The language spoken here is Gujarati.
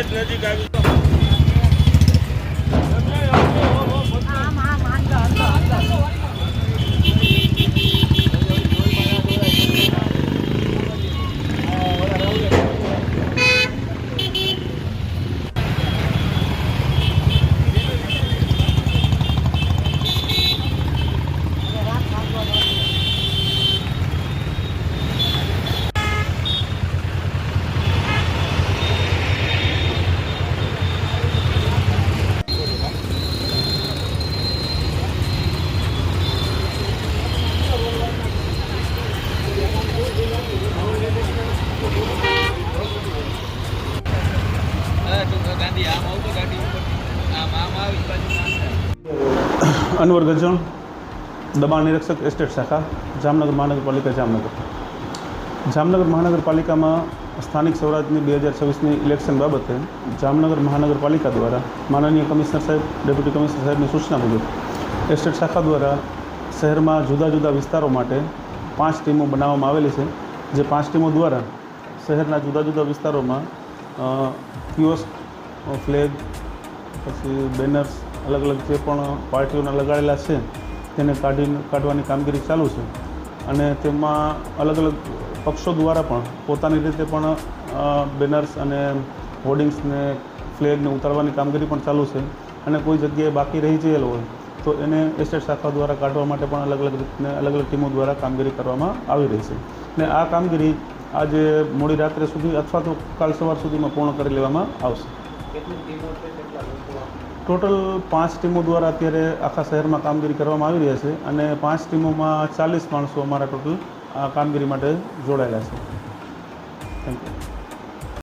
નજીક આવી અનવર ગજણ, દબાણ નિરીક્ષક, એસ્ટેટ શાખા, જામનગર મહાનગરપાલિકા, જામનગર. જામનગર મહાનગરપાલિકામાં સ્થાનિક સ્વરાજની 2026ની ઇલેક્શન બાબતે જામનગર મહાનગરપાલિકા દ્વારા માનનીય કમિશનર સાહેબ, ડેપ્યુટી કમિશનર સાહેબની સૂચના મુજબ એસ્ટેટ શાખા દ્વારા શહેરમાં જુદા જુદા વિસ્તારો માટે 5 ટીમો બનાવવામાં આવેલી છે. જે 5 ટીમો દ્વારા શહેરના જુદા જુદા વિસ્તારોમાં કિયોસ્ક, ફ્લેગ, પછી બેનર્સ, અલગ અલગ જે પણ પાર્ટીઓના લગાડેલા છે તેને કાઢવાની કામગીરી ચાલુ છે. અને તેમાં અલગ અલગ પક્ષો દ્વારા પણ પોતાની રીતે પણ બેનર્સ અને હોર્ડિંગ્સને, ફ્લેગને ઉતારવાની કામગીરી પણ ચાલુ છે. અને કોઈ જગ્યાએ બાકી રહી ગયેલો હોય તો એને એસ્ટેટ શાખા દ્વારા કાઢવા માટે પણ અલગ અલગ રીતને અલગ અલગ ટીમો દ્વારા કામગીરી કરવામાં આવી રહી છે. ને આ કામગીરી આજે મોડી રાત્રે સુધી અથવા તો કાલ સવાર સુધીમાં પૂર્ણ કરી લેવામાં આવશે. ટોટલ 5 ટીમો દ્વારા અત્યારે આખા શહેરમાં કામગીરી કરવામાં આવી રહ્યા છે. અને 5 ટીમોમાં 40 માણસો અમારા ટોટલ આ કામગીરી માટે જોડાયેલા છે. Thank you.